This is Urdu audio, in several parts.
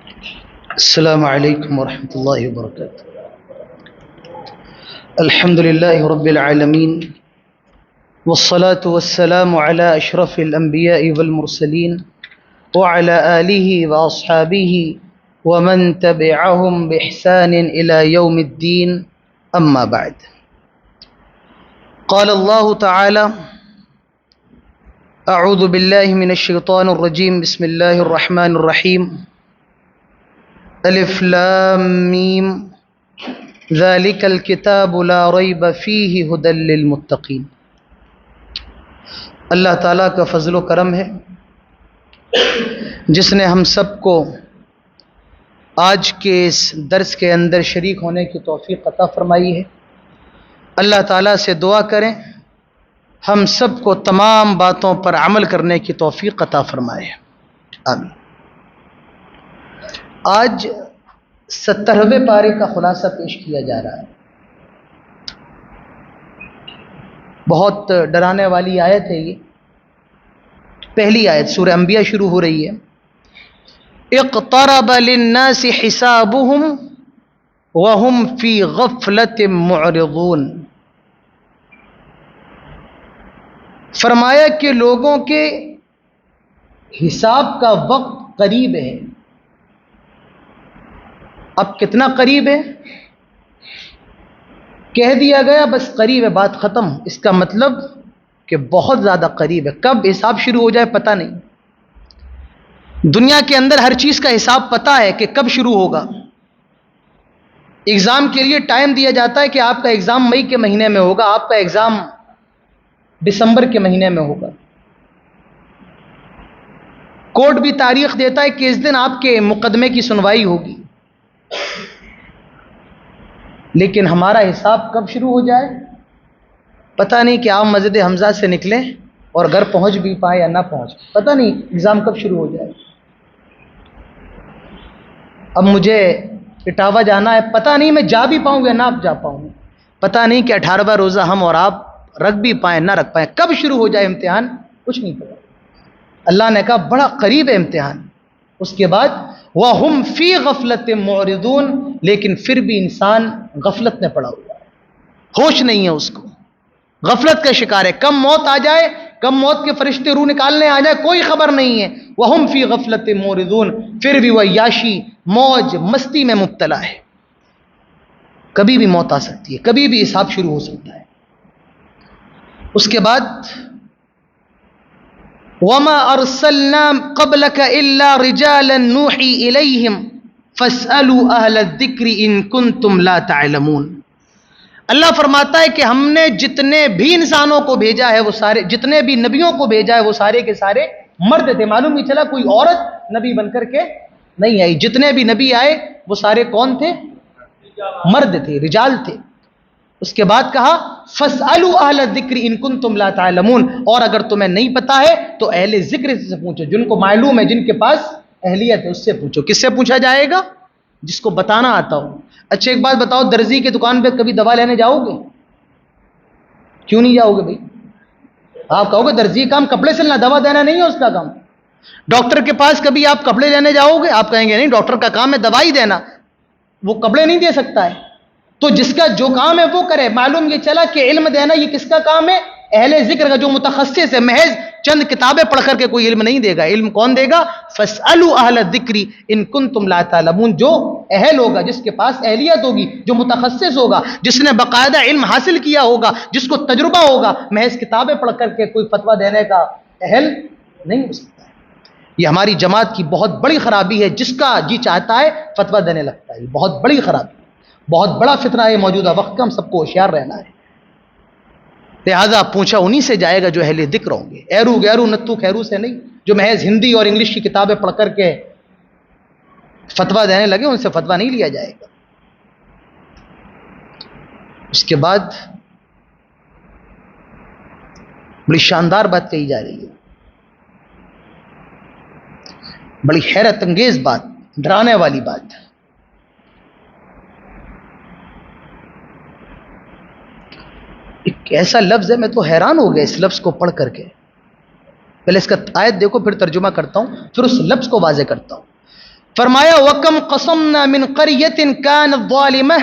السلام علیکم ورحمۃ اللہ وبرکاتہ۔ الحمد للہ رب العالمین والصلاة والسلام على اشرف الانبیاء والمرسلین وعلى آلہ واصحابہ ومن تبعهم بإحسان الى یوم الدین، اما بعد۔ قال اللہ تعالی اعوذ باللہ من الشیطان الرجیم، بسم اللہ الرحمن الرحیم۔ الف لام میم ذالک الکتاب لا ریب فیہ ھدی للمتقین۔ اللہ تعالیٰ کا فضل و کرم ہے جس نے ہم سب کو آج کے اس درس کے اندر شریک ہونے کی توفیق عطا فرمائی ہے۔ اللہ تعالیٰ سے دعا کریں ہم سب کو تمام باتوں پر عمل کرنے کی توفیق عطا فرمائے، آمین۔ آج 17ویں پارے کا خلاصہ پیش کیا جا رہا ہے۔ بہت ڈرانے والی آیت ہے یہ، پہلی آیت سورہ انبیاء شروع ہو رہی ہے۔ اقترب للناس حسابهم وهم فی غفلۃ معرضون۔ فرمایا کہ لوگوں کے حساب کا وقت قریب ہے۔ اب کتنا قریب ہے؟ کہہ دیا گیا بس قریب ہے، بات ختم۔ اس کا مطلب کہ بہت زیادہ قریب ہے۔ کب حساب شروع ہو جائے پتہ نہیں۔ دنیا کے اندر ہر چیز کا حساب پتہ ہے کہ کب شروع ہوگا۔ ایگزام کے لیے ٹائم دیا جاتا ہے کہ آپ کا ایگزام مئی کے مہینے میں ہوگا، آپ کا ایگزام دسمبر کے مہینے میں ہوگا۔ کورٹ بھی تاریخ دیتا ہے کہ اس دن آپ کے مقدمے کی سنوائی ہوگی، لیکن ہمارا حساب کب شروع ہو جائے پتہ نہیں۔ کہ آپ مسجد حمزہ سے نکلیں اور گھر پہنچ بھی پائیں یا نہ پہنچ، پتہ نہیں ایگزام کب شروع ہو جائے۔ اب مجھے اٹاوا جانا ہے، پتہ نہیں میں جا بھی پاؤں یا نہ جا پاؤں، پتہ نہیں کہ 18واں روزہ ہم اور آپ رکھ بھی پائیں نہ رکھ پائیں، کب شروع ہو جائے امتحان کچھ نہیں پتا۔ اللہ نے کہا بڑا قریب ہے امتحان۔ اس کے بعد وَهُمْ فِي غَفْلَةٍ مُعْرِضُونَ، لیکن پھر بھی انسان غفلت میں پڑا ہوا ہے، ہوش نہیں ہے اس کو، غفلت کا شکار ہے۔ کم موت آ جائے، کم موت کے فرشتے روح نکالنے آ جائے، کوئی خبر نہیں ہے۔ وَهُمْ فِي غَفْلَةٍ مُعْرِضُونَ، پھر بھی وہ عیاشی موج مستی میں مبتلا ہے۔ کبھی بھی موت آ سکتی ہے، کبھی بھی حساب شروع ہو سکتا ہے۔ اس کے بعد وَمَا أَرْسَلْنَا قَبْلَكَ إِلَّا رِجَالًا نُوحِي إِلَيْهِمْ فَاسْأَلُوا أَهْلَ الذِّكْرِ إِن كُنتُمْ لَا تَعْلَمُونَ۔ اللہ فرماتا ہے کہ ہم نے جتنے بھی انسانوں کو بھیجا ہے وہ سارے، جتنے بھی نبیوں کو بھیجا ہے وہ سارے کے سارے مرد تھے۔ معلوم نہیں چلا کوئی عورت نبی بن کر کے نہیں آئی۔ جتنے بھی نبی آئے وہ سارے کون تھے؟ مرد تھے، رجال تھے۔ اس کے بعد کہا فَاسْأَلُوا أَهْلَ الذِّكْرِ إِن كُنتُمْ لَا تَعْلَمُونَ، اور اگر تمہیں نہیں پتا ہے تو اہل ذکر سے پوچھو، جن کو معلوم ہے، جن کے پاس اہلیت ہے اس سے پوچھو۔ کس سے پوچھا جائے گا؟ جس کو بتانا آتا ہو۔ اچھا ایک بات بتاؤ، درزی کی دکان پہ کبھی دوا لینے جاؤ گے؟ کیوں نہیں جاؤ گے بھائی؟ آپ کہو گے درزی کام کپڑے سلنا، دوا دینا نہیں ہے اس کا کام۔ ڈاکٹر کے پاس کبھی آپ کپڑے لینے جاؤ گے؟ آپ کہیں گے نہیں، ڈاکٹر کا کام ہے دوائی دینا، وہ کپڑے نہیں دے سکتا ہے۔ تو جس کا جو کام ہے وہ کرے۔ معلوم یہ چلا کہ علم دینا یہ کس کا کام ہے؟ اہل ذکر کا، جو متخصص ہے۔ محض چند کتابیں پڑھ کر کے کوئی علم نہیں دے گا۔ علم کون دے گا؟ فَاسْأَلُوا أَهْلَ الذِّكْرِ إِن كُنتُمْ لَا تَعْلَمُونَ، جو اہل ہوگا، جس کے پاس اہلیت ہوگی، جو متخصص ہوگا، جس نے باقاعدہ علم حاصل کیا ہوگا، جس کو تجربہ ہوگا، محض کتابیں پڑھ کر کے کوئی فتویٰ دینے کا اہل نہیں ہو سکتا ہے۔ یہ ہماری جماعت کی بہت بڑی خرابی ہے، جس کا جی چاہتا ہے فتویٰ دینے لگتا ہے۔ یہ بہت بڑی خرابی، بہت بڑا فتنہ ہے موجودہ وقت کا، ہم سب کو ہوشیار رہنا ہے۔ لہٰذا پوچھا انہی سے جائے گا جو اہل ذکر ہوں گے، ایرو گیرو نتو خیرو سے نہیں، جو محض ہندی اور انگلش کی کتابیں پڑھ کر کے فتویٰ دینے لگے، ان سے فتویٰ نہیں لیا جائے گا۔ اس کے بعد بڑی شاندار بات کہی جا رہی ہے، بڑی حیرت انگیز بات، ڈرانے والی بات۔ ایک ایسا لفظ ہے، میں تو حیران ہو گیا اس لفظ کو پڑھ کر کے۔ پہلے اس کا آیت دیکھو، پھر ترجمہ کرتا ہوں، پھر اس لفظ کو واضح کرتا ہوں۔ فرمایا وَكَمْ قَصَمْنَا مِنْ قَرْيَةٍ كَانَتْ ظَالِمَةً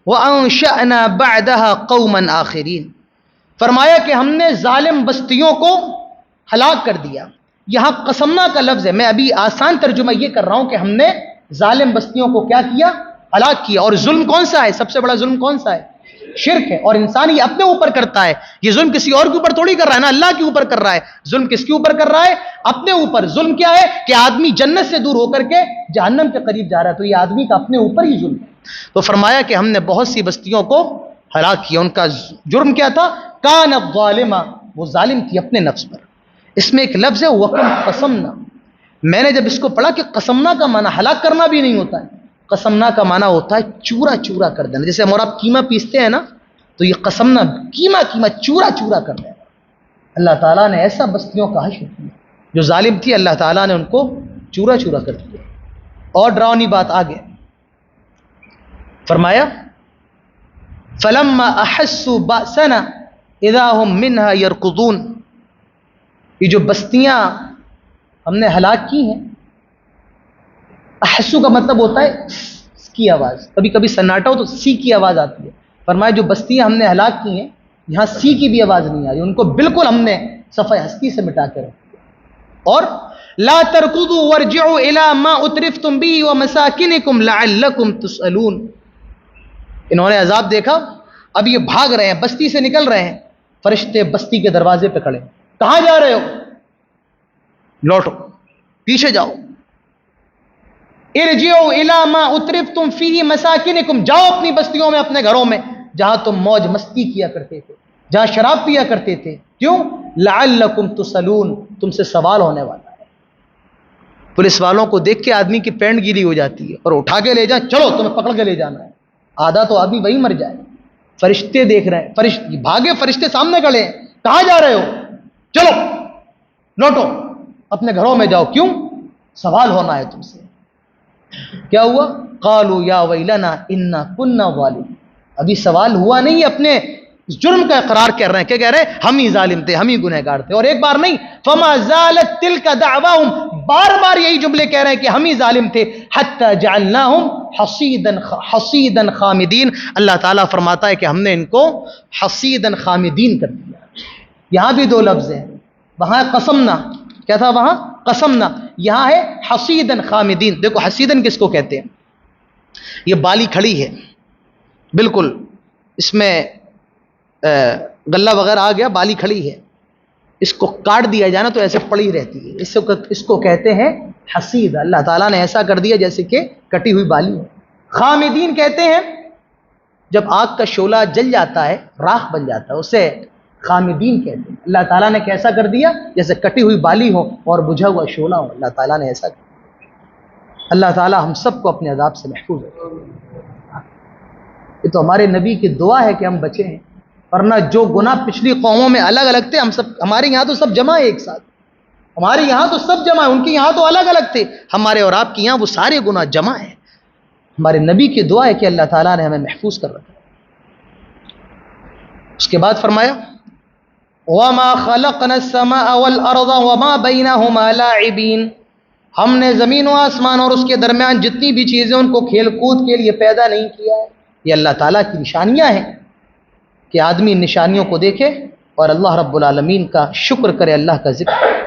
وَأَنشَأْنَا بَعْدَهَا قَوْمًا آخِرِينَ، فرمایا کہ ہم نے ظالم بستیوں کو ہلاک کر دیا۔ یہاں قسمنا کا لفظ ہے، میں ابھی آسان ترجمہ یہ کر رہا ہوں کہ ہم نے ظالم بستیوں کو کیا کیا؟ ہلاک کیا۔ اور ظلم کون سا ہے؟ سب سے بڑا ظلم کون سا ہے؟ شرک ہے۔ اور انسان یہ اپنے اوپر کرتا ہے، یہ ظلم کسی اور کے اوپر تھوڑی کر رہا ہے نا، اللہ کے اوپر کر رہا ہے۔ ظلم کس کے اوپر کر رہا ہے؟ اپنے اوپر۔ ظلم کیا ہے؟ کہ آدمی جنت سے دور ہو کر کے جہنم کے قریب جا رہا ہے، تو یہ آدمی کا اپنے اوپر ہی ظلم ہے۔ تو فرمایا کہ ہم نے بہت سی بستیوں کو ہلاک کیا، ان کا جرم کیا تھا؟ کانت ظالمہ، وہ ظالم تھی اپنے نفس پر۔ اس میں ایک لفظ ہے وَقَمْ قَسَمْنَا، میں نے جب اس کو پڑھا کہ قسمنا کا معنی ہلاک کرنا بھی نہیں ہوتا ہے، قسمنا کا معنی ہوتا ہے چورا چورا کر دینا۔ جیسے ہم اور آپ قیمہ پیستے ہیں نا، تو یہ قسمنا قیمہ چورا چورا کر دینا۔ اللہ تعالیٰ نے ایسا بستیوں کا حشر کیا، جو ظالم تھی اللہ تعالیٰ نے ان کو چورا چورا کر دیا۔ اور ڈراؤنی بات آگے فرمایا فَلَمَّا أَحَسُّوا بَأْسَنَا إِذَا هُمْ مِنْهَا يَرْكُضُونَ، یہ جو بستیاں ہم نے ہلاک کی ہیں، احسو کا مطلب ہوتا ہے اس کی آواز، کبھی کبھی سناٹا ہو تو سی کی آواز آتی ہے۔ فرمایا جو بستیاں ہم نے ہلاک کی ہیں، یہاں سی کی بھی آواز نہیں آئی، ان کو بالکل ہم نے صفحہ ہستی سے مٹا کے رکھ دیا۔ اور لا ترکضوا وارجعوا الى ما اترفتم به ومساکنکم لعلکم تسألون، انہوں نے عذاب دیکھا، اب یہ بھاگ رہے ہیں، بستی سے نکل رہے ہیں، فرشتے بستی کے دروازے پہ کھڑے، کہاں جا رہے ہو؟ لوٹو، پیچھے جاؤ۔ ارجعوا الى ما اترفتم فيه مساکنکم، جاؤ اپنی بستیوں میں، اپنے گھروں میں، جہاں تم موج مستی کیا کرتے تھے، جہاں شراب پیا کرتے تھے۔ کیوں؟ لعلکم تسألون، تم سے سوال ہونے والا ہے۔ پولیس والوں کو دیکھ کے آدمی کی پینٹ گیلی ہو جاتی ہے، اور اٹھا کے لے جائیں، چلو تمہیں پکڑ کے لے جانا ہے، آدھا تو آدمی وہی مر جائے۔ فرشتے دیکھ رہے ہیں، بھاگے فرشتے سامنے کھڑے ہیں، کہاں جا رہے ہو؟ چلو لوٹو، اپنے گھروں میں جاؤ۔ کیوں؟ سوال ہونا ہے تم سے۔ کیا ہوا؟ قالوا یا ویلنا انا کنا ظالمین، ابھی سوال ہوا نہیں، اپنے جرم کا اقرار کر رہے ہیں۔ کیا کہہ رہے ہیں؟ ہم ہی ظالم تھے، ہم ہی گنہگار تھے۔ اور ایک بار نہیں، فما زالت تلک دعواہم، بار بار یہی جملے کہہ رہے ہیں کہ ہم ہی ظالم تھے، حتی جعلناہم حصیدا خامدین، اللہ تعالیٰ فرماتا ہے کہ ہم نے ان کو حصیدا خامدین کر دیا۔ یہاں بھی دو لفظ ہیں، وہاں قسمنا، کیا تھا وہاں؟ قسمنا، یہاں ہے حصیدا خامدین۔ دیکھو حصیدن کس کو کہتے ہیں؟ یہ بالی کھڑی ہے بالکل، اس میں غلہ وغیرہ آ گیا، بالی کھڑی ہے، اس کو کاٹ دیا جائے نا تو ایسے پڑی رہتی ہے، اس کو کہتے ہیں حصید۔ اللہ تعالیٰ نے ایسا کر دیا جیسے کہ کٹی ہوئی بالی ہے۔ خامدین کہتے ہیں جب آگ کا شعلہ جل جاتا ہے، راکھ بن جاتا ہے، اسے خامدین کہتے ہیں۔ اللہ تعالیٰ نے کیسا کر دیا؟ جیسے کٹی ہوئی بالی ہو اور بجھا ہوا شعلہ ہو، اللہ تعالیٰ نے ایسا کر دیا۔ اللہ تعالیٰ ہم سب کو اپنے عذاب سے محفوظ رکھے۔ یہ تو ہمارے نبی کی دعا ہے کہ ہم بچے ہیں، ورنہ جو گناہ پچھلی قوموں میں الگ الگ تھے، ہم سب، ہمارے یہاں تو سب جمع ہے ایک ساتھ، ہمارے یہاں تو سب جمع ہے، ان کے یہاں تو الگ الگ تھے، ہمارے اور آپ کے یہاں وہ سارے گناہ جمع ہیں۔ ہمارے نبی کی دعا ہے کہ اللہ تعالیٰ نے ہمیں محفوظ کر رکھا۔ اس کے بعد فرمایا وَمَا خَلَقْنَا السَّمَاءَ وَالْأَرْضَ وَمَا بَيْنَهُمَا لَاعِبِينَ، ہم نے زمین و آسمان اور اس کے درمیان جتنی بھی چیزیں ان کو کھیل کود کے لیے پیدا نہیں کیا ہے۔ یہ اللہ تعالیٰ کی نشانیاں ہیں کہ آدمی نشانیوں کو دیکھے اور اللہ رب العالمین کا شکر کرے، اللہ کا ذکر کرے۔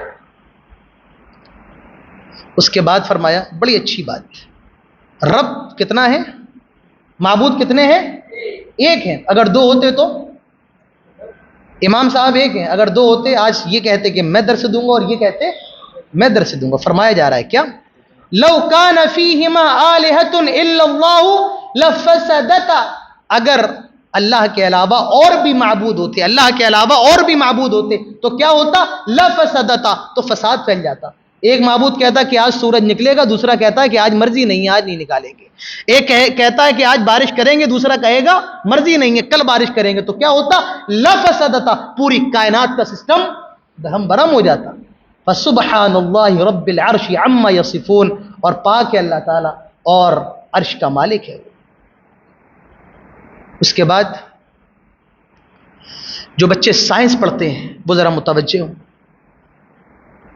اس کے بعد فرمایا بڑی اچھی بات، رب کتنا ہے؟ معبود کتنے ہیں؟ ایک ہیں۔ اگر دو ہوتے تو امام صاحب ایک ہیں، اگر دو ہوتے آج یہ کہتے کہ میں درس دوں گا اور یہ کہتے میں درس دوں گا۔ فرمایا جا رہا ہے کیا؟ لو کان فیہما آلہۃ الا اللہ لفسدتا، اگر اللہ کے علاوہ اور بھی معبود ہوتے، اللہ کے علاوہ اور بھی معبود ہوتے تو کیا ہوتا؟ لفسدتا، تو فساد پھیل جاتا۔ ایک معبود کہتا کہ آج سورج نکلے گا، دوسرا کہتا ہے کہ آج مرضی نہیں ہے، آج نہیں نکالیں گے۔ ایک کہتا ہے کہ آج بارش کریں گے، دوسرا کہے گا مرضی نہیں ہے، کل بارش کریں گے، تو کیا ہوتا؟ لفسدتا، پوری کائنات کا سسٹم دہم برہم ہو جاتا۔ فسبحان اللہ رب العرش عما یصفون، اور پاک ہے اللہ تعالیٰ اور عرش کا مالک ہے۔ اس کے بعد جو بچے سائنس پڑھتے ہیں وہ ذرا متوجہ ہوں،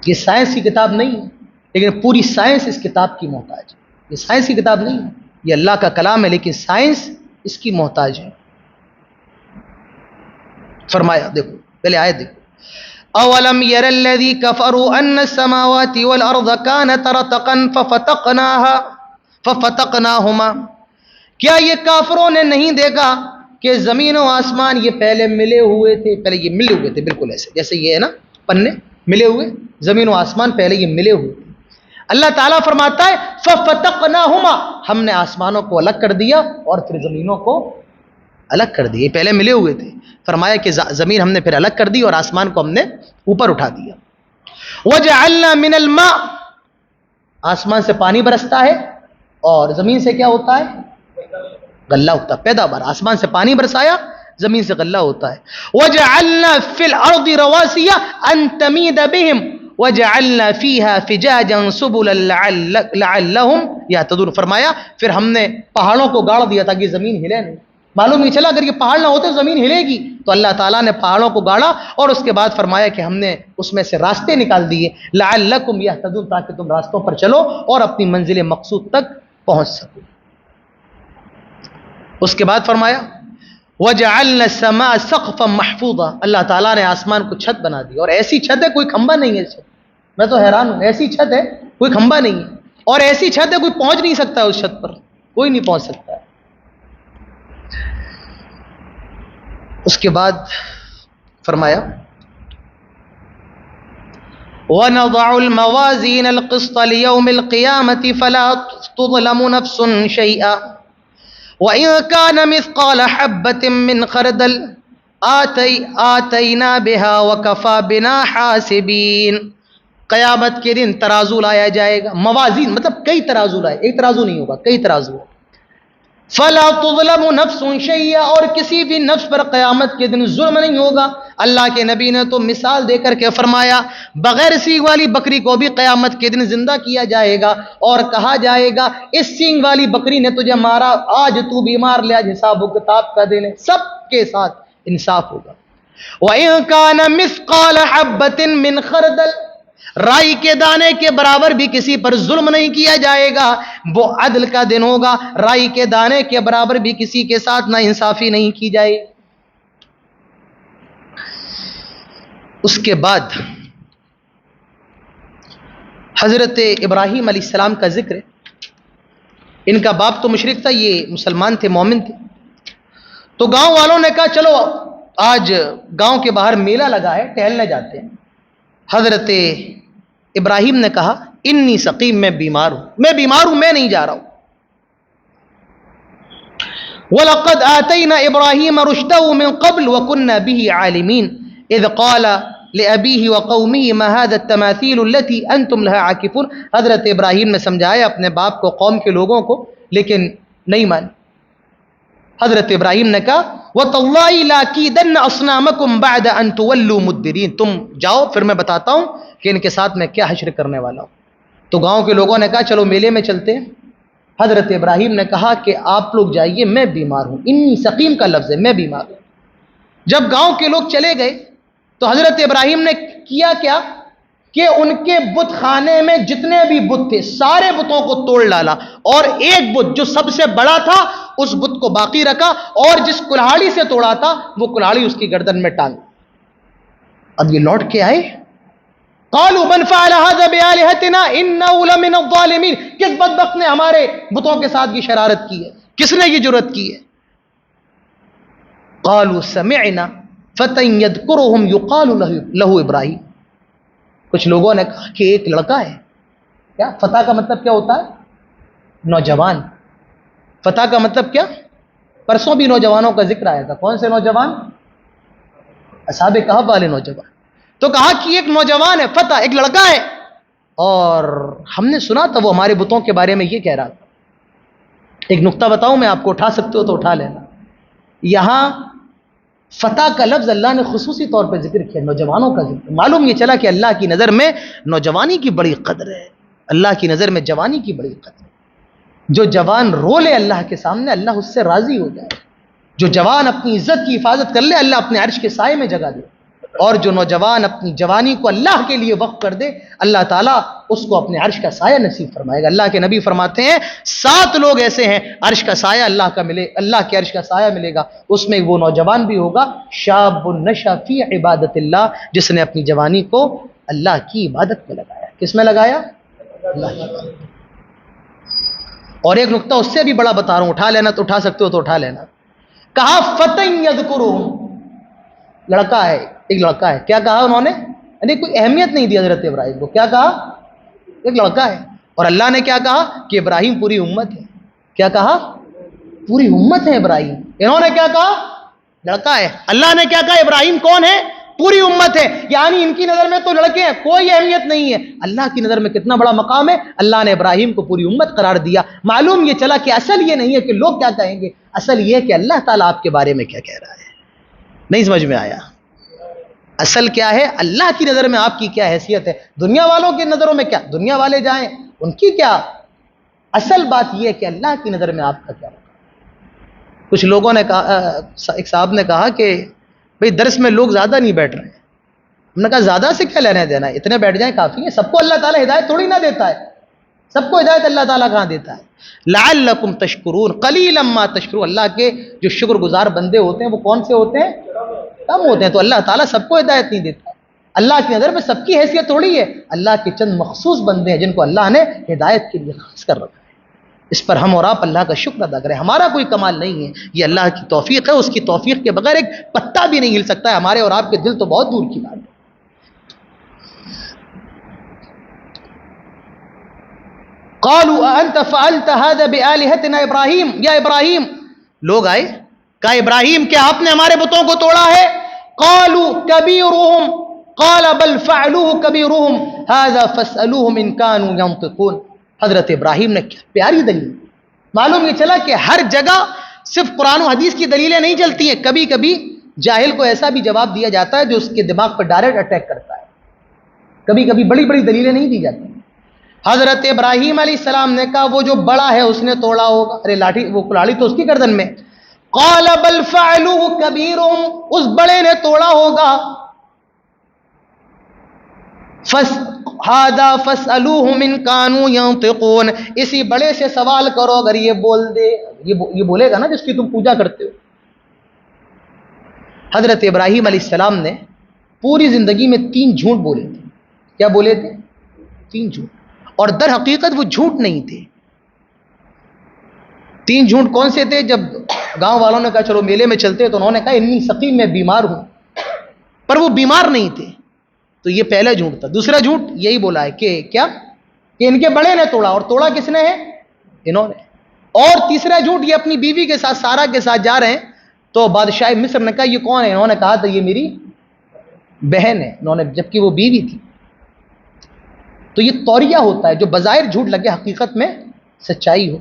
یہ سائنس کی کتاب نہیں ہے، لیکن پوری سائنس اس کتاب کی محتاج ہے۔ یہ سائنس کی کتاب نہیں ہے، یہ اللہ کا کلام ہے، لیکن سائنس اس کی محتاج ہے۔ فرمایا دیکھو پہلے آیت دیکھو، اولم یر الذی کفروا ان السماوات والارض كانتا رتقا ففتقناهما، کیا یہ کافروں نے نہیں دیکھا کہ زمین و آسمان یہ پہلے ملے ہوئے تھے، پہلے یہ ملے ہوئے تھے، بالکل ایسے جیسے یہ ہے نا پنے ملے ہوئے، زمین و آسمان پہلے یہ ملے ہوئے تھے۔ اللہ تعالیٰ فرماتا ہے ففتقناهما، ہم نے آسمانوں کو الگ کر دیا اور پھر زمینوں کو الگ کر دیا، پہلے ملے ہوئے تھے۔ فرمایا کہ زمین ہم نے پھر الگ کر دی اور آسمان کو ہم نے اوپر اٹھا دیا۔ وجعلنا من الماء، آسمان سے پانی برستا ہے اور زمین سے کیا ہوتا ہے؟ غلہ ہوتا ہے، پیداوار۔ آسمان سے پانی برسایا، زمین سے غلہ ہوتا ہے۔ وجعلنا فی الارض رواسی ان تمید بہم وجعلنا فیہا فجاجا سبلا لعلہم یہتدون، فرمایا پھر ہم نے پہاڑوں کو گاڑ دیا تاکہ زمین ہلے نہیں۔ معلوم نہیں چلا اگر یہ پہاڑ نہ ہوتے زمین ہلے گی، تو اللہ تعالیٰ نے پہاڑوں کو گاڑا اور اس کے بعد فرمایا کہ ہم نے اس میں سے راستے نکال دیے، لعلکم یہتدون، تاکہ تم راستوں پر چلو اور اپنی منزل مقصود تک پہنچ سکو۔ اس کے بعد فرمایا وجعلنا السماء سقفا محفوظا، اللہ تعالیٰ نے آسمان کو چھت بنا دی، اور ایسی چھت ہے کوئی کھمبا نہیں ہے، میں تو حیران ہوں، ایسی چھت ہے کوئی کھمبا نہیں ہے، اور ایسی چھت ہے کوئی پہنچ نہیں سکتا اس چھت پر، کوئی نہیں پہنچ سکتا ہے۔ اس کے بعد فرمایا وَنَضَعُ الْمَوَازِينَ الْقِسْطَ لِيَوْمِ الْقِيَامَةِ فَلَا تُظْلَمُ نَفْسٌ شَيْئًا وَإِنْ كَانَ مِثْقَالَ حَبَّةٍ مِّنْ خَرْدَلٍ آتَيْنَا بِهَا وَكَفَى بِنَا حَاسِبِينَ، قیامت کے دن ترازو لایا جائے گا، موازین مطلب کئی ترازو لائے، ایک ترازو نہیں ہوگا، کئی ترازو۔ فلا تظلم نفس شیئا، اور کسی بھی نفس پر قیامت کے دن ظلم نہیں ہوگا۔ اللہ کے نبی نے تو مثال دے کر کے فرمایا بغیر سینگ والی بکری کو بھی قیامت کے دن زندہ کیا جائے گا اور کہا جائے گا اس سینگ والی بکری نے تجھے مارا، آج تو بیمار لے، آج حساب و کتاب کا دن ہے، سب کے ساتھ انصاف ہوگا۔ وَإِن كَانَ مِثْقَالَ حَبَّةٍ مِّنْ خَرْدَلٍ، رائی کے دانے کے برابر بھی کسی پر ظلم نہیں کیا جائے گا، وہ عدل کا دن ہوگا، رائی کے دانے کے برابر بھی کسی کے ساتھ نا انصافی نہیں کی جائے۔ اس کے بعد حضرت ابراہیم علیہ السلام کا ذکر ہے۔ ان کا باپ تو مشرک تھا، یہ مسلمان تھے، مومن تھے۔ تو گاؤں والوں نے کہا چلو آج گاؤں کے باہر میلہ لگا ہے، ٹہلنے جاتے ہیں۔ حضرت ابراہیم نے کہا انی سقیم، میں بیمار ہوں، میں نہیں جا رہا ہوں۔ وَلَقَدْ آتَيْنَا إِبْرَاهِيمَ رُشْدَهُ مِنْ قَبْلُ وَكُنَّا بِهِ عَالِمِينَ إِذْ قَالَ لِأَبِيهِ وَقَوْمِهِ مَا هَذَا التَّمَاثِيلُ الَّتِي أَنْتُمْ لَهَا عَاكِفُونَ، حضرت ابراہیم نے سمجھایا اپنے باپ کو، قوم کے لوگوں کو، لیکن نہیں مان۔ حضرت ابراہیم نے کہا وَتَاللَّهِ لَأَكِيدَنَّ أَصْنَامَكُمْ بَعْدَ أَن تُوَلُّوا مُدْبِرِينَ، تم جاؤ پھر میں بتاتا ہوں کہ ان کے ساتھ میں کیا حشر کرنے والا ہوں۔ تو گاؤں کے لوگوں نے کہا چلو میلے میں چلتے ہیں۔ حضرت ابراہیم نے کہا کہ آپ لوگ جائیے، میں بیمار ہوں، انی سقیم کا لفظ ہے، میں بیمار ہوں۔ جب گاؤں کے لوگ چلے گئے تو حضرت ابراہیم نے کیا کہ ان کے بت خانے میں جتنے بھی بت تھے سارے بتوں کو توڑ ڈالا، اور ایک بت جو سب سے بڑا تھا اس بت کو باقی رکھا، اور جس کلہاڑی سے توڑا تھا وہ کلہاڑی اس کی گردن میں ٹانگ۔ اب یہ لوٹ کے آئے، قالوا من فعل هذا بآلهتنا انه لمن الظالمین، کس بدبخت نے ہمارے بتوں کے ساتھ یہ شرارت کی ہے، کس نے یہ جرأت کی ہے؟ قالوا سمعنا فتى يذكرهم يقال له ابراہیم، کچھ لوگوں نے کہا کہ ایک لڑکا ہے، کیا فتح کا مطلب کیا ہوتا ہے؟ نوجوان۔ فتح کا مطلب کیا؟ پرسوں بھی نوجوانوں کا ذکر آیا تھا، کون سے نوجوان؟ اصحاب کہف والے نوجوان۔ تو کہا کہ ایک نوجوان ہے، فتح، ایک لڑکا ہے، اور ہم نے سنا تھا وہ ہمارے بتوں کے بارے میں یہ کہہ رہا تھا۔ ایک نقطہ بتاؤں میں آپ کو، اٹھا سکتے ہو تو اٹھا لینا۔ یہاں فتح کا لفظ اللہ نے خصوصی طور پہ ذکر کیا، نوجوانوں کا ذکر۔ معلوم یہ چلا کہ اللہ کی نظر میں نوجوانی کی بڑی قدر ہے، اللہ کی نظر میں جوانی کی بڑی قدر ہے۔ جو جوان رو لے اللہ کے سامنے اللہ اس سے راضی ہو جائے، جو جوان اپنی عزت کی حفاظت کر لے اللہ اپنے عرش کے سائے میں جگہ دے، اور جو نوجوان اپنی جوانی کو اللہ کے لیے وقف کر دے اللہ تعالیٰ اس کو اپنے عرش کا سایہ نصیب فرمائے گا۔ اللہ کے نبی فرماتے ہیں 7 لوگ ایسے ہیں عرش کا سایہ اللہ کے عرش کا سایہ ملے گا، اس میں وہ نوجوان بھی ہوگا شاب نشا فی عبادت اللہ، جس نے اپنی جوانی کو اللہ کی عبادت میں لگایا۔ کس میں لگایا؟ اللہ کی عبادت۔ اور ایک نقطہ اس سے بھی بڑا بتا رہا ہوں، اٹھا لینا تو اٹھا سکتے ہو تو اٹھا لینا۔ کہا فتن یذکرہم، لڑکا ہے، ایک لڑکا ہے۔ کیا کہا انہوں نے؟ یعنی کوئی اہمیت نہیں دی حضرت ابراہیم کو۔ کیا کہا؟ ایک لڑکا ہے۔ اور اللہ نے کیا کہا کہ ابراہیم پوری امت ہے۔ کیا کہا؟ پوری امت ہے ابراہیم۔ انہوں نے کیا کہا؟ لڑکا ہے۔ اللہ نے کیا کہا؟ ابراہیم کون ہے؟ پوری امت ہے۔ یعنی ان کی نظر میں تو لڑکے ہیں، کوئی اہمیت نہیں ہے، اللہ کی نظر میں کتنا بڑا مقام ہے۔ اللہ نے ابراہیم کو پوری امت قرار دیا۔ معلوم یہ چلا کہ اصل یہ نہیں ہے کہ لوگ کیا کہیں گے، اصل یہ ہے کہ اللہ تعالیٰ آپ کے بارے میں کیا کہہ رہا ہے۔ نہیں سمجھ میں آیا؟ اصل کیا ہے؟ اللہ کی نظر میں آپ کی کیا حیثیت ہے، دنیا والوں کی نظروں میں کیا، دنیا والے جائیں ان کی کیا، اصل بات یہ ہے کہ اللہ کی نظر میں آپ کا کیا ہوگا۔ کچھ لوگوں نے کہا، ایک صاحب نے کہا کہ بھئی درس میں لوگ زیادہ نہیں بیٹھ رہے ہیں۔ ہم نے کہا زیادہ سے کیا لینا دینا ہے، اتنے بیٹھ جائیں کافی ہے۔ سب کو اللہ تعالیٰ ہدایت تھوڑی نہ دیتا ہے، سب کو ہدایت اللہ تعالیٰ کہاں دیتا ہے۔ لعلکم تشکرون قلیلا ما تشکرون، اللہ کے جو شکر گزار بندے ہوتے ہیں وہ کون سے ہوتے ہیں؟ کم ہوتے ہیں۔ تو اللہ تعالیٰ سب کو ہدایت نہیں دیتا، اللہ کی نظر میں سب کی حیثیت تھوڑی ہے، اللہ کے چند مخصوص بندے ہیں جن کو اللہ نے ہدایت کے لیے خاص کر رکھا ہے۔ اس پر ہم اور آپ اللہ کا شکر ادا کریں۔ ہمارا کوئی کمال نہیں ہے، یہ اللہ کی توفیق ہے، اس کی توفیق کے بغیر ایک پتا بھی نہیں ہل سکتا ہے۔ ہمارے اور آپ کے دل تو بہت دور کی بات ہے۔ قالوا انت فعلت هذا بآلهتنا ابراہیم، یا ابراہیم، لوگ آئے کہا ابراہیم کیا آپ نے ہمارے بتوں کو توڑا ہے؟ قالوا کبیرهم قال بل فعلوه کبیرهم هذا فاسألوهم ان كانوا ينطقون۔ حضرت ابراہیم نے کیا پیاری دلیل۔ معلوم یہ چلا کہ ہر جگہ صرف قرآن و حدیث کی دلیلیں نہیں چلتی ہیں، کبھی کبھی جاہل کو ایسا بھی جواب دیا جاتا ہے جو اس کے دماغ پر ڈائریکٹ اٹیک کرتا ہے، کبھی کبھی بڑی بڑی دلیلیں نہیں دی جاتی۔ حضرت ابراہیم علیہ السلام نے کہا وہ جو بڑا ہے اس نے توڑا ہوگا، ارے لاٹھی وہ کلاڑی تو اس کی گردن میں۔ قال بل فعلوه کبیرهم، اس بڑے نے توڑا ہوگا۔ هذا فاسألوهم ان كانوا ينطقون، اسی بڑے سے سوال کرو اگر یہ بول دے، یہ بولے گا نا جس کی تم پوجا کرتے ہو۔ حضرت ابراہیم علیہ السلام نے پوری زندگی میں 3 جھوٹ بولے تھے۔ کیا بولے تھے؟ 3 جھوٹ، اور در حقیقت وہ جھوٹ نہیں تھے۔ 3 جھوٹ کون سے تھے؟ جب گاؤں والوں نے کہا چلو میلے میں چلتے تو انہوں نے کہا انی سقیم، میں بیمار ہوں، پر وہ بیمار نہیں تھے، تو یہ پہلا جھوٹ تھا۔ دوسرا جھوٹ یہی بولا ہے کہ کیا کہ ان کے بڑے نے توڑا، اور توڑا کس نے ہے؟ انہوں نے۔ اور تیسرا جھوٹ یہ اپنی بیوی کے ساتھ سارا کے ساتھ جا رہے ہیں تو بادشاہ مصر نے کہا یہ کون ہے؟ انہوں نے کہا تھا یہ میری بہن ہے، انہوں نے، جبکہ وہ بیوی تھی۔ تو یہ توریہ ہوتا ہے جو بظاہر جھوٹ لگے حقیقت میں سچائی ہو۔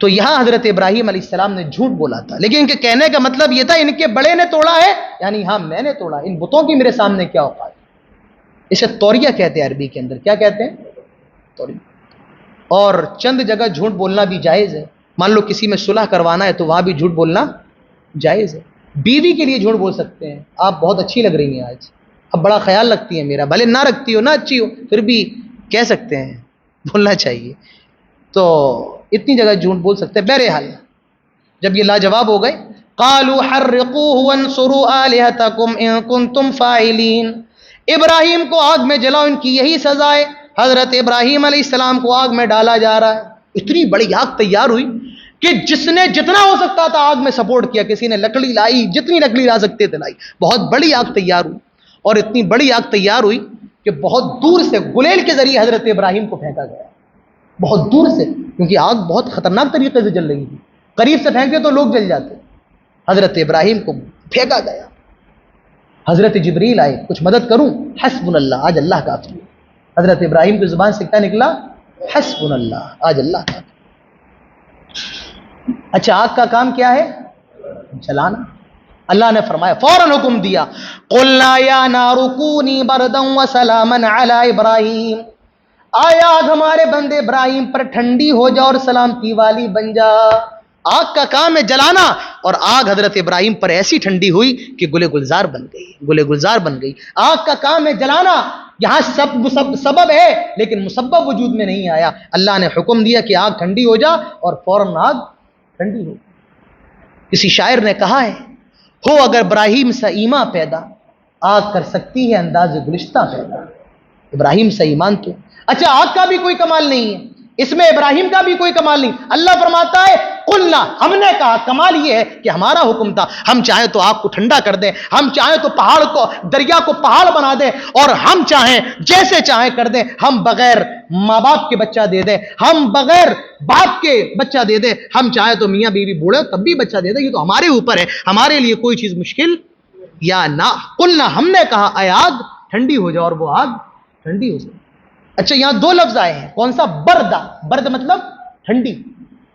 تو یہاں حضرت ابراہیم علیہ السلام نے جھوٹ بولا تھا، لیکن ان کے کہنے کا مطلب یہ تھا ان کے بڑے نے توڑا ہے، یعنی ہاں میں نے توڑا، ان بتوں کی میرے سامنے کیا اوقات ہے۔ اسے توریہ کہتے ہیں عربی کے اندر۔ کیا کہتے ہیں؟ توریہ۔ اور چند جگہ جھوٹ بولنا بھی جائز ہے، مان لو کسی میں صلح کروانا ہے تو وہاں بھی جھوٹ بولنا جائز ہے۔ بیوی کے لیے جھوٹ بول سکتے ہیں، آپ بہت اچھی لگ رہی ہیں آج، اب بڑا خیال رکھتی ہیں میرا، بھلے نہ رکھتی ہو نہ اچھی ہو پھر بھی کہہ سکتے ہیں، بولنا چاہیے۔ تو اتنی جگہ جھوٹ بول سکتے ہیں۔ بہرحال جب یہ لاجواب ہو گئے، قالوا حرقوه وانصروا آلهتكم ان كنتم فاعلین، ابراہیم کو آگ میں جلاؤ، ان کی یہی سزا ہے۔ حضرت ابراہیم علیہ السلام کو آگ میں ڈالا جا رہا ہے۔ اتنی بڑی آگ تیار ہوئی کہ جس نے جتنا ہو سکتا تھا آگ میں سپورٹ کیا، کسی نے لکڑی لائی، جتنی لکڑی لا سکتے تھے لائی، بہت بڑی آگ تیار ہوئی۔ اور اتنی بڑی آگ تیار ہوئی کہ بہت دور سے گلیل کے ذریعے حضرت ابراہیم کو پھینکا گیا، بہت دور سے، کیونکہ آگ بہت خطرناک طریقے سے جل رہی تھی، قریب سے پھینکتے تو لوگ جل جاتے۔ حضرت ابراہیم کو پھینکا گیا۔ حضرت جبریل آئے، کچھ مدد کروں؟ حسبنا اللہ، آج اللہ کافی ہے۔ حضرت ابراہیم کی زبان سے کیا نکلا؟ حسبنا اللہ، آج اللہ کافی۔ اچھا آگ کا کام کیا ہے؟ جلانا۔ اللہ نے فرمایا، فوراً حکم دیا، قلنا یا نار کونی بردا وسلاما علی ابراہیم، آئے آگ ہمارے بندے ابراہیم پر ٹھنڈی ہو جا اور سلامتی والی بن جا۔ آگ کا کام ہے جلانا، اور آگ حضرت ابراہیم پر ایسی ٹھنڈی ہوئی کہ گلے گلزار بن گئی، گلے گلزار بن گئی۔ آگ کا کام ہے جلانا، یہاں سبب ہے لیکن مسبب وجود میں نہیں آیا. اللہ نے حکم دیا کہ آگ ٹھنڈی ہو جا اور فوراً آگ ٹھنڈی ہو. کسی شاعر نے کہا ہے ہو اگر ابراہیم سے ایمان پیدا آگ کر سکتی ہے انداز گلشتہ پیدا. ابراہیم سے ایمان تو اچھا آگ کا بھی کوئی کمال نہیں ہے, اس میں ابراہیم کا بھی کوئی کمال نہیں. اللہ فرماتا ہے قلنا, ہم نے کہا. کمال یہ ہے کہ ہمارا حکم تھا, ہم چاہیں تو آگ کو ٹھنڈا کر دیں, ہم چاہیں تو پہاڑ کو دریا کو پہاڑ بنا دیں, اور ہم چاہیں جیسے چاہیں کر دیں. ہم بغیر ماں باپ کے بچہ دے دیں, ہم بغیر باپ کے بچہ دے دیں, ہم چاہیں تو میاں بیوی بوڑھے تب بھی بچہ دے دیں. یہ تو ہمارے اوپر ہے, ہمارے لیے کوئی چیز مشکل یا نہ. قلنا, ہم نے کہا اے آگ ٹھنڈی ہو جائے, اور وہ آگ ٹھنڈی ہو جائے. اچھا یہاں دو لفظ آئے ہیں, کون سا؟ بردا. برد مطلب ٹھنڈی,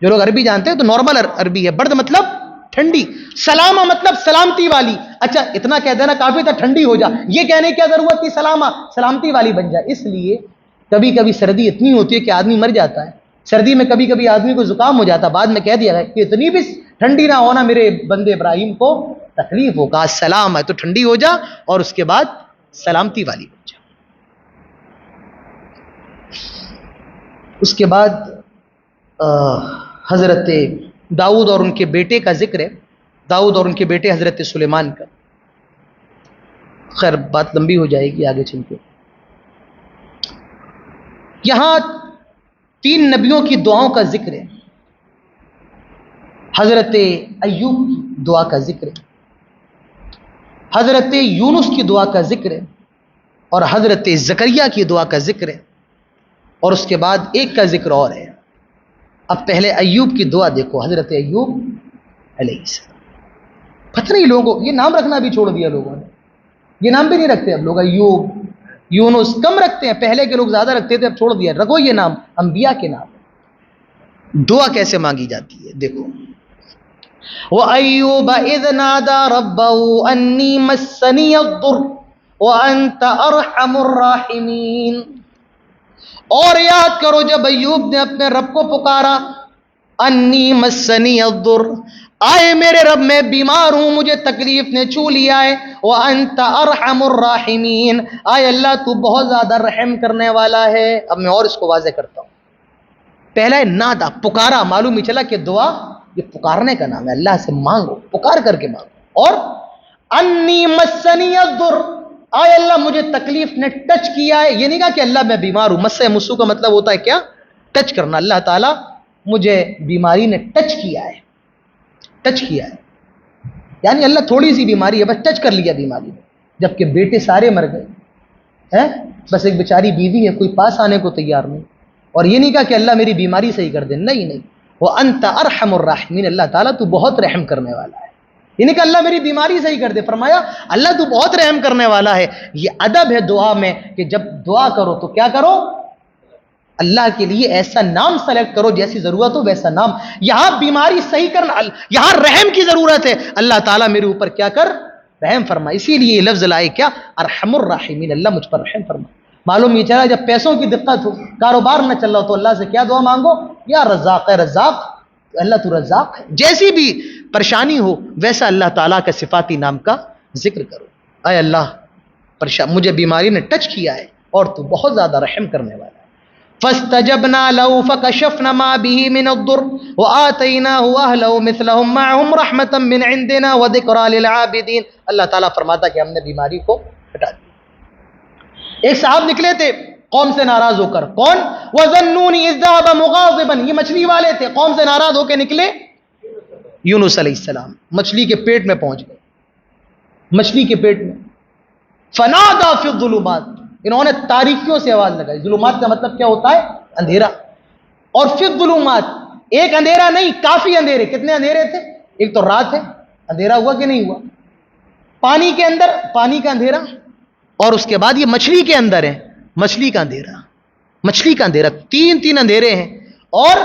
جو لوگ عربی جانتے ہیں تو نارمل عربی ہے. برد مطلب ٹھنڈی. سلامہ مطلب سلامتی والی. اچھا اتنا کہہ دینا کافی تھا, ٹھنڈی ہو جا, یہ کہنے کی کیا ضرورت تھی؟ سلامہ سلامتی والی بن جائے. اس لیے کبھی کبھی سردی اتنی ہوتی ہے کہ آدمی مر جاتا ہے. سردی میں کبھی کبھی آدمی کو زکام ہو جاتا, بعد میں کہہ دیا ہے کہ اتنی بھی ٹھنڈی نہ ہونا میرے بندے ابراہیم کو تکلیف ہو. کہا سلام ہے تو ٹھنڈی ہو جا, اور اس کے بعد سلامتی والی بن جا. اس کے بعد حضرت داؤد اور ان کے بیٹے کا ذکر ہے. داؤد اور ان کے بیٹے حضرت سلیمان کا. خیر بات لمبی ہو جائے گی آگے چل کے. یہاں 3 نبیوں کی دعاؤں کا ذکر ہے. حضرت ایوب کی دعا کا ذکر ہے, حضرت یونس کی دعا کا ذکر ہے, اور حضرت زکریا کی دعا کا ذکر ہے, اور اس کے بعد ایک کا ذکر اور ہے. اب پہلے ایوب کی دعا دیکھو, حضرت ایوب علیہ السلام. پتہ نہیں لوگوں یہ نام رکھنا بھی چھوڑ دیا لوگوں نے, یہ نام بھی نہیں رکھتے اب لوگ. ایوب یونس کم رکھتے ہیں, پہلے کے لوگ زیادہ رکھتے تھے, اب چھوڑ دیا. رکھو یہ نام, انبیاء کے نام. دعا کیسے مانگی جاتی ہے دیکھو. وَأَيُّوبَ إِذْ نَادَى رَبَّهُ أَنِّي مَسَّنِيَ الضُّرُّ وَأَنْتَ أَرْحَمُ الرَّاحِمِينَ. اور یاد کرو جب ایوب نے اپنے رب کو پکارا, انی مسنی الضر, آئے میرے رب میں بیمار ہوں, مجھے تکلیف نے چھو لیا ہے. وانت ارحم الراحمین, آئے اللہ تو بہت زیادہ رحم کرنے والا ہے. اب میں اور اس کو واضح کرتا ہوں. پہلا ہے نادا, پکارا. معلوم ہی چلا کہ دعا یہ پکارنے کا نام ہے. اللہ سے مانگو, پکار کر کے مانگو. اور انی مسنی الضر, آئے اللہ مجھے تکلیف نے ٹچ کیا ہے. یہ نہیں کہا کہ اللہ میں بیمار ہوں. مس مسو کا مطلب ہوتا ہے کیا؟ ٹچ کرنا. اللہ تعالیٰ مجھے بیماری نے ٹچ کیا ہے, ٹچ کیا ہے. یعنی اللہ تھوڑی سی بیماری ہے بس ٹچ کر لیا بیماری میں, جبکہ بیٹے سارے مر گئے ہیں, بس ایک بیچاری بیوی ہے, کوئی پاس آنے کو تیار نہیں. اور یہ نہیں کہا کہ اللہ میری بیماری صحیح کر دے, نہیں نہیں. وانت ارحم الراحمین, اللہ تعالیٰ تو بہت رحم کرنے والا ہے. یعنی کہ اللہ میری بیماری صحیح کر دے. فرمایا اللہ تو بہت رحم کرنے والا ہے. یہ ادب ہے دعا میں کہ جب دعا کرو تو کیا کرو؟ اللہ کے لیے ایسا نام سلیکٹ کرو جیسی ضرورت ہو ویسا نام. یہاں بیماری صحیح کرنا, یہاں رحم کی ضرورت ہے. اللہ تعالیٰ میرے اوپر کیا کر؟ رحم فرما. اسی لیے یہ لفظ لائے کیا؟ ارحم الراحمین, اللہ مجھ پر رحم فرما. معلوم یہ چلا جب پیسوں کی دقت ہو, کاروبار نہ چل رہا ہو, تو اللہ سے کیا دعا مانگو؟ یا رزاق ہے رزاق, اللہ تو رزاق ہے. جیسی بھی پریشانی ہو ویسا اللہ تعالیٰ کے صفاتی نام کا ذکر کرو. اے اللہ مجھے بیماری نے ٹچ کیا ہے اور تو بہت زیادہ رحم کرنے والا ہے. فاستجبنا له فكشفنا ما به من الضر وآتيناه أهله مثلهم معهم رحمة من عندنا وذكرى للعابدين. اللہ تعالیٰ فرماتا کہ ہم نے بیماری کو ہٹا دیا. ایک صاحب نکلے تھے قوم سے ناراض ہو کر. کون؟ وَظَنُّونِ إِذْ ذَهَبَ مُغَاضِبًا, یہ مچھلی والے تھے, قوم سے ناراض ہو کے نکلے. یونس علیہ السلام مچھلی کے پیٹ میں پہنچ گئے, مچھلی کے پیٹ میں. فَنَادَى فِي الظُّلُمَاتِ, انہوں نے تاریکیوں سے آواز لگائی. ظلمات کا مطلب کیا ہوتا ہے؟ اندھیرا. اور فی الظلمات, ایک اندھیرا نہیں کافی اندھیرے. کتنے اندھیرے تھے؟ ایک تو رات ہے, اندھیرا ہوا کہ نہیں ہوا. پانی کے اندر پانی کا اندھیرا, اور اس کے بعد یہ مچھلی کے اندر ہے, مچھلی کا اندھیرا. مچھلی کا اندھیرا, تین اندھیرے ہیں. اور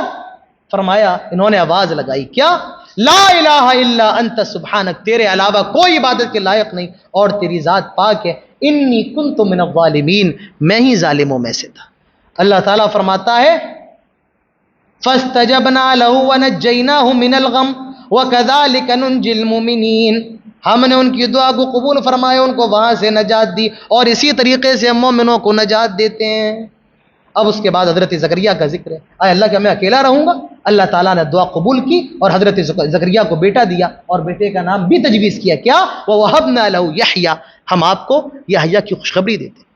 فرمایا انہوں نے آواز لگائی کیا؟ لا الہ الا انت سبحانک, تیرے علاوہ کوئی عبادت کے لائق نہیں اور تیری ذات پاک ہے. انی کنت من الظالمین, میں ہی ظالموں میں سے تھا. اللہ تعالیٰ فرماتا ہے فاستجبنا له ونجیناہ من الغم وکذالک ننجی المؤمنین. ہم نے ان کی دعا کو قبول فرمایا، ان کو وہاں سے نجات دی، اور اسی طریقے سے ہم مومنوں کو نجات دیتے ہیں۔ اب اس کے بعد حضرت زکریا کا ذکر ہے۔ اے اللہ کیا میں اکیلا رہوں گا؟ اللہ تعالیٰ نے دعا قبول کی اور حضرت زکریا کو بیٹا دیا، اور بیٹے کا نام بھی تجویز کیا، کیا؟ وَوَهَبْنَا لَهُ يَحْيَىٰ، ہم آپ کو یحییٰ کی خوشخبری دیتے ہیں۔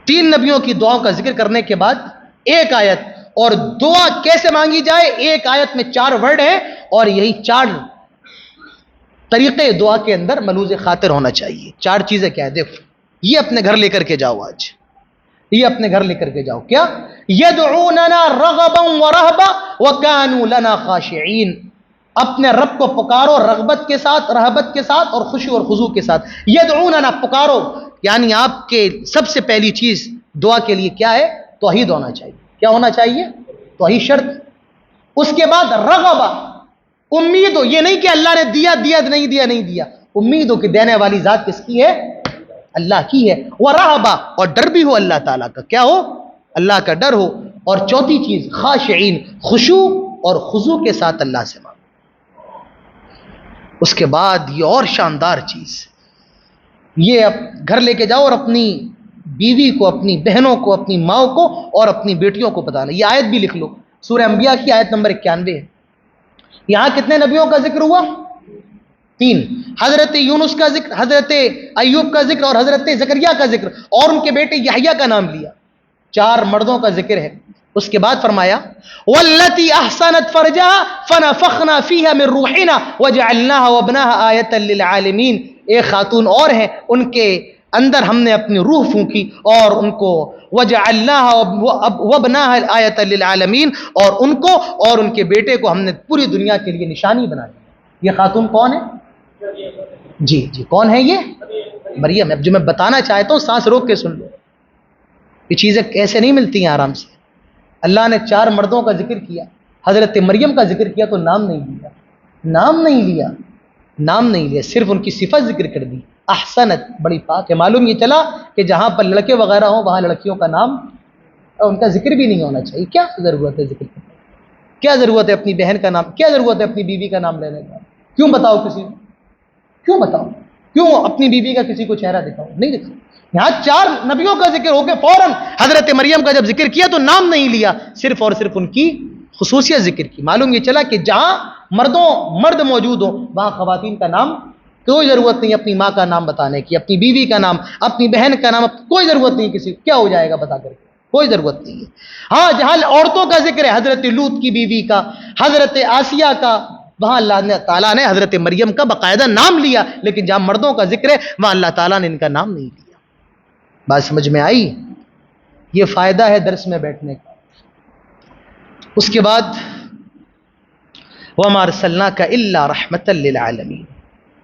3 نبیوں کی دعاؤں کا ذکر کرنے کے بعد ایک آیت، اور دعا کیسے مانگی جائے، ایک آیت میں 4 ورڈ ہیں، اور یہی 4 طریقے دعا کے اندر ملوز خاطر ہونا چاہیے۔ 4 چیزیں کیا ہے؟ دیکھو، یہ اپنے گھر لے کر کے جاؤ، آج یہ اپنے گھر لے کر کے جاؤ۔ کیا؟ یدعوننا رغبا ورہبا وکانوا لنا خاشعین، اپنے رب کو پکارو رغبت کے ساتھ، رہبت کے ساتھ، اور خوشی اور خضوع کے ساتھ۔ یدعوننا، پکارو، یعنی آپ کے سب سے پہلی چیز دعا کے لیے کیا ہے؟ توحید ہونا چاہیے۔ کیا ہونا چاہیے؟ توحید شرط۔ اس کے بعد رغبہ، امید ہو، یہ نہیں کہ اللہ نے دیا دیا نہیں دیا نہیں دیا، امید ہو کہ دینے والی ذات کس کی ہے؟ اللہ کی ہے۔ ورہبہ، اور ڈر بھی ہو اللہ تعالیٰ کا، کیا ہو؟ اللہ کا ڈر ہو۔ اور چوتھی چیز خاشعین، خشوع اور خضوع کے ساتھ اللہ سے مانگو۔ اس کے بعد یہ اور شاندار چیز، یہ اب گھر لے کے جاؤ اور اپنی بیوی کو، اپنی بہنوں کو، اپنی ماں کو اور اپنی بیٹیوں کو بتانا۔ یہ آیت بھی لکھ لو، سورہ انبیاء کی آیت نمبر 91 ہے۔ یہاں کتنے نبیوں کا ذکر ہوا؟ 3۔ حضرت یونس کا ذکر، حضرت ایوب کا ذکر، اور حضرت زکریا کا ذکر، اور ان کے بیٹے یحییٰ کا نام لیا۔ 4 مردوں کا ذکر ہے۔ اس کے بعد فرمایا والتی احسنت فرجها فنفخنا فيها من روحنا وجعلناها وابنها آیة للعالمین، ایک خاتون اور ہیں، ان کے اندر ہم نے اپنی روح پھونکی اور ان کو وجعلناها وابنها آیة للعالمین، اور ان کو اور ان کے بیٹے کو ہم نے پوری دنیا کے لیے نشانی بنا دی۔ یہ خاتون کون ہے؟ جی کون ہے یہ؟ مریم۔ اب جو میں بتانا چاہتا ہوں سانس روک کے سن لو، یہ چیزیں کیسے نہیں ملتی ہیں آرام سے۔ اللہ نے 4 مردوں کا ذکر کیا، حضرت مریم کا ذکر کیا تو نام نہیں لیا، نام نہیں لیا، نام نہیں لیا، صرف ان کی صفت ذکر کر دی۔ احسنت، بڑی پاک ہے۔ معلوم یہ چلا کہ جہاں پر لڑکے وغیرہ ہوں وہاں لڑکیوں کا نام اور ان کا ذکر بھی نہیں ہونا چاہیے۔ کیا ضرورت ہے ذکر کرنے کی؟ کیا ضرورت ہے اپنی بہن کا نام، کیا ضرورت ہے اپنی بیوی کا نام لینے کا؟ کیوں بتاؤ کسی کو؟ کیوں بتاؤ؟ کیوں اپنی بیوی کا کسی کو چہرہ دکھاؤ؟ نہیں دکھاؤ۔ یہاں 4 نبیوں کا ذکر ہو کے فوراً حضرت مریم کا جب ذکر کیا تو نام نہیں لیا، صرف اور صرف ان کی خصوصیت ذکر کی۔ معلوم یہ چلا کہ جہاں مرد موجود ہوں وہاں خواتین کا نام کوئی ضرورت نہیں، اپنی ماں کا نام بتانے کی، اپنی بیوی کا نام، اپنی بہن کا نام، کوئی ضرورت نہیں کسی کو۔ کیا ہو جائے گا بتا کر کے؟ کوئی ضرورت نہیں ہے۔ ہاں جہاں عورتوں کا ذکر ہے، حضرت لوط کی بیوی کا، حضرت آسیہ کا، وہاں اللہ تعالیٰ نے حضرت مریم کا باقاعدہ نام لیا، لیکن جہاں مردوں کا ذکر ہے وہاں اللہ تعالیٰ نے ان کا نام نہیں لیا۔ بات سمجھ میں آئی؟ یہ فائدہ ہے درس میں بیٹھنے کا۔ اس کے بعد وَمَا أَرْسَلْنَاكَ إِلَّا رَحْمَةً لِّلْعَالَمِينَ،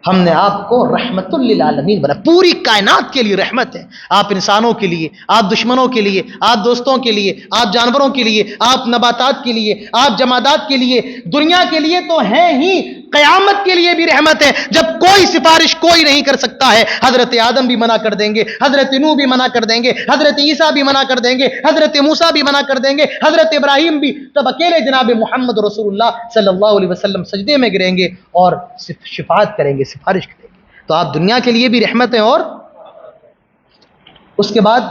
ہم نے آپ کو رحمت للعالمین بنا، پوری کائنات کے لیے رحمت ہے۔ آپ انسانوں کے لیے، آپ دشمنوں کے لیے، آپ دوستوں کے لیے، آپ جانوروں کے لیے، آپ نباتات کے لیے، آپ جمادات کے لیے، دنیا کے لیے تو ہیں ہی، قیامت کے لیے بھی رحمت ہے۔ جب کوئی سفارش کوئی نہیں کر سکتا ہے، حضرت آدم بھی منع کر دیں گے، حضرت نوح بھی منع کر دیں گے، حضرت عیسیٰ بھی منع کر دیں گے، حضرت موسیٰ بھی منع کر دیں گے، حضرت ابراہیم بھی، تب اکیلے جناب محمد رسول اللہ صلی اللہ علیہ وسلم سجدے میں گریں گے اور شفاعت کریں گے، سفارش کریں گے۔ تو آپ دنیا کے لیے بھی رحمت ہیں۔ اور اس کے بعد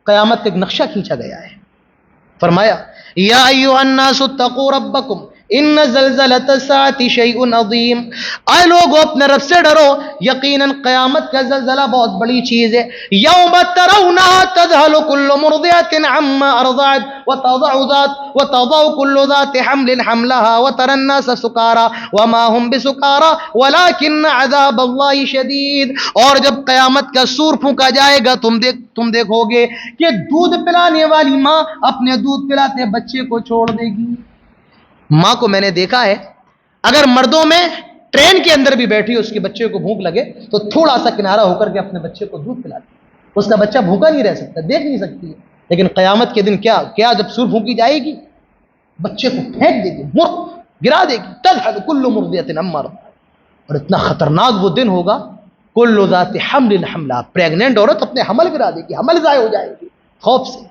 قیامت کا ایک نقشہ کھینچا گیا ہے۔ فرمایا یا ایھا الناس اتقوا ربکم ان زلزلۃ الساعۃ شیء عظیم، اے لوگو اپنے رب سے ڈرو، یقیناً قیامت کا زلزلہ بہت بڑی چیز ہے۔ یوم ترونها تذهل كل مرضعة عما ارضعت وتضع كل ذات حمل حملها وترى الناس سکارى وما هم بسکارى ولكن عذاب الله شدید، اور جب قیامت کا سور پھونکا جائے گا تم دیکھو گے کہ دودھ پلانے والی ماں اپنے دودھ پلاتے بچے کو چھوڑ دے گی۔ ماں کو میں نے دیکھا ہے، اگر مردوں میں ٹرین کے اندر بھی بیٹھی اس کے بچے کو بھوک لگے تو تھوڑا سا کنارہ ہو کر کے اپنے بچے کو دودھ پلاتی، اس کا بچہ بھوکا نہیں رہ سکتا، دیکھ نہیں سکتی ہے۔ لیکن قیامت کے دن کیا جب سور پھونکی جائے گی بچے کو پھینک دے گی، گرا دے گی، تذهل كل مرضعة عما ارضعت، اور اتنا خطرناک وہ دن ہوگا، كل ذات حمل حملها، پریگننٹ عورت اپنے حمل گرا دے گی، حمل ضائع ہو جائے گی خوف سے۔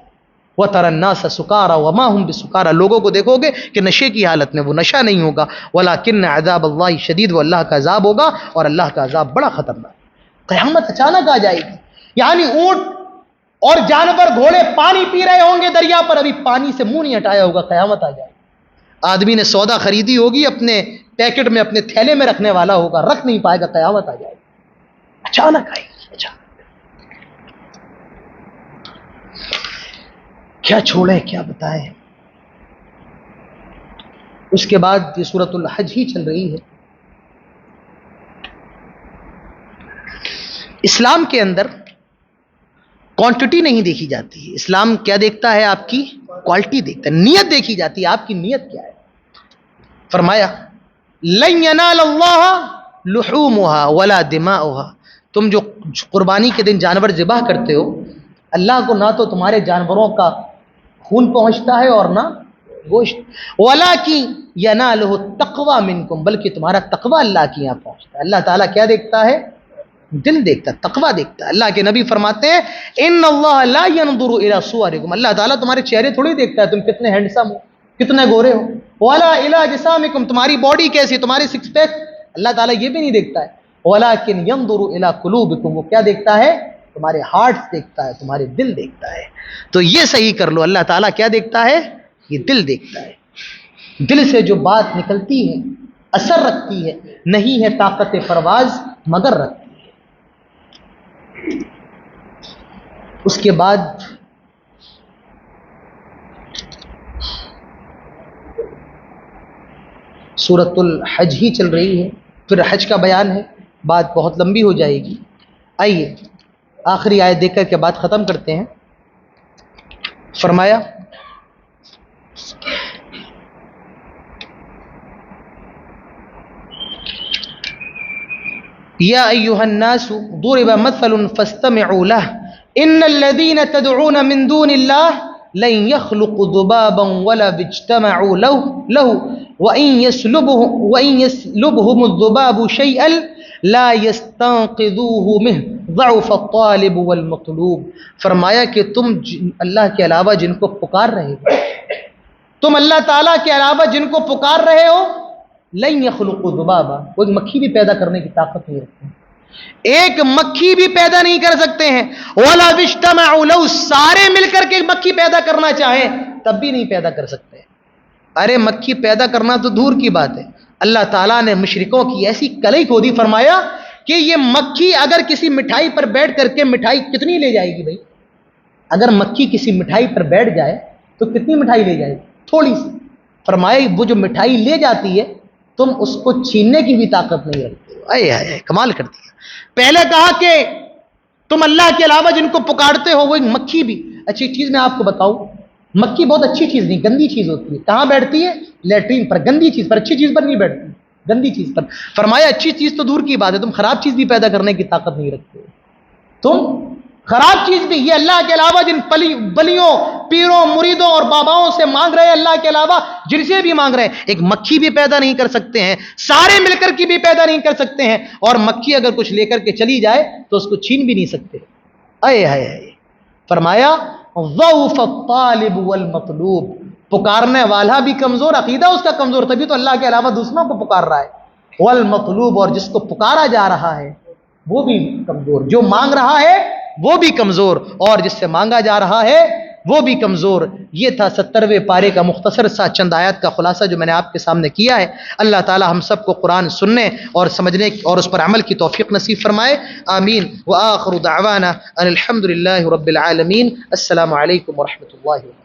وَتَرَى النَّاسَ سُكَارَى وَمَا هُمْ بِسُكَارَى، لوگوں کو دیکھو گے کہ نشے کی حالت میں، وہ نشہ نہیں ہوگا، وَلَكِنَّ عَذَابَ اللَّهِ شَدِيدٌ، وہ اللہ کا عذاب ہوگا اور اللہ کا عذاب بڑا خطرناک۔ قیامت اچانک آ جائے گی، یعنی اونٹ اور جانور گھوڑے پانی پی رہے ہوں گے دریا پر، ابھی پانی سے منہ نہیں ہٹایا ہوگا، قیامت آ جائے گی۔ آدمی نے سودا خریدی ہوگی، اپنے پیکٹ میں اپنے تھیلے میں رکھنے والا ہوگا، رکھ نہیں پائے گا، قیامت آ جائے گی، اچانک آئے گی، اچانک۔ کیا چھوڑے کیا بتائے۔ اس کے بعد یہ سورۃ الحج ہی چل رہی ہے۔ اسلام کے اندر کوانٹٹی نہیں دیکھی جاتی ہے، اسلام کیا دیکھتا ہے؟ آپ کی کوالٹی دیکھتا ہے، نیت دیکھی جاتی ہے، آپ کی نیت کیا ہے۔ فرمایا لن ینال اللہ لحومها ولا دماؤها، تم جو قربانی کے دن جانور ذبح کرتے ہو، اللہ کو نہ تو تمہارے جانوروں کا خون پہنچتا ہے اور نہ گوشت، وَلَكِنْ يَنَالُهُ التَّقْوَى مِنْكُمْ، بلکہ تمہارا تقوی اللہ کے یہاں پہنچتا ہے۔ اللہ تعالیٰ کیا دیکھتا ہے؟ دل دیکھتا ہے، تقوی دیکھتا ہے۔ اللہ کے نبی فرماتے ہیں ان اللہ لا ينظر الى صورکم، اللہ تعالیٰ تمہارے چہرے تھوڑی دیکھتا ہے، تم کتنے ہینڈسم ہو، کتنے گورے ہو، ولا الى جسامکم، تمہاری باڈی کیسی، تمہاری سکس پیک، اللہ تعالیٰ یہ بھی نہیں دیکھتا ہے۔ ولكن ينظر الى قلوبکم، وہ کیا دیکھتا ہے؟ تمہارے ہارٹس دیکھتا ہے، تمہارے دل دیکھتا ہے۔ تو یہ صحیح کر لو، اللہ تعالیٰ کیا دیکھتا ہے؟ یہ دل دیکھتا ہے۔ دل سے جو بات نکلتی ہے اثر رکھتی ہے، نہیں ہے طاقت پرواز مگر رکھتی ہے۔ اس کے بعد سورۃ الحج ہی چل رہی ہے، پھر حج کا بیان ہے، بات بہت لمبی ہو جائے گی۔ آئیے آخری آیت دیکھ کر کے بات ختم کرتے ہیں۔ فرمایا یا ایھا الناس ضرب مثل فاستمعوا له ان الذين تدعون من دون الله لن يخلقوا ذبابا ولا اجتمعوا له وإن يسلبهم الذباب شيئا لا يستنقذوه منه ضعف الطالب والمطلوب۔ فرمایا کہ تم اللہ کے علاوہ جن کو پکار رہے ہو، تم اللہ تعالیٰ کے علاوہ جن کو پکار رہے ہو، لن يخلقوا ذبابا، وہ ایک مکھی بھی پیدا کرنے کی طاقت نہیں رکھتے ہیں، ایک مکھی بھی پیدا نہیں کر سکتے ہیں، ولا اجتمعوا له، سارے مل کر کے مکھی پیدا کرنا چاہیں تب بھی نہیں پیدا کر سکتے۔ ارے مکھی پیدا کرنا تو دور کی بات ہے، اللہ تعالیٰ نے مشرکوں کی ایسی کلئی کھودی، فرمایا کہ یہ مکھی اگر کسی مٹھائی پر بیٹھ کر کے مٹھائی کتنی لے جائے گی بھائی؟ اگر مکھی کسی مٹھائی پر بیٹھ جائے تو کتنی مٹھائی لے جائے گی؟ تھوڑی سی۔ فرمایا وہ جو مٹھائی لے جاتی ہے تم اس کو چھیننے کی بھی طاقت نہیں رکھتے ہو۔ اے اے کمال کر دیا۔ پہلے کہا کہ تم اللہ کے علاوہ جن کو پکارتے ہو وہ ایک مکھی بھی۔ اچھی چیز میں آپ کو بتاؤں، مکھی بہت اچھی چیز نہیں، گندی چیز ہوتی ہے۔ کہاں بیٹھتی ہے؟ لیٹرین پر، گندی چیز پر، اچھی چیز پر نہیں بیٹھتی، گندی چیز پر۔ فرمایا اچھی چیز تو دور کی بات ہے، تم خراب چیز بھی پیدا کرنے کی طاقت نہیں رکھتے ہو۔ تم خراب چیز بھی، یہ اللہ کے علاوہ جن بلیوں، پیروں، مریدوں اور باباؤں سے مانگ رہے ہیں، اللہ کے علاوہ جن سے بھی مانگ رہے ہیں، ایک مکھی بھی پیدا نہیں کر سکتے ہیں، سارے مل کر کی بھی پیدا نہیں کر سکتے ہیں، اور مکھی اگر کچھ لے کر کے چلی جائے تو اس کو چھین بھی نہیں سکتے۔ اے اے اے فرمایا ضعف الطالب والمطلوب، پکارنے والا بھی کمزور، عقیدہ اس کا کمزور، تبھی تو اللہ کے علاوہ دوسروں کو پکار رہا ہے، والمطلوب، اور جس کو پکارا جا رہا ہے وہ بھی کمزور، جو مانگ رہا ہے وہ بھی کمزور، اور جس سے مانگا جا رہا ہے وہ بھی کمزور۔ یہ تھا 70ویں پارے کا مختصر سا چند آیات کا خلاصہ جو میں نے آپ کے سامنے کیا ہے۔ اللہ تعالی ہم سب کو قرآن سننے اور سمجھنے اور اس پر عمل کی توفیق نصیب فرمائے، آمین۔ وآخر دعوانا ان الحمد للہ رب العالمین۔ السلام علیکم ورحمۃ اللہ وبرکاتہ۔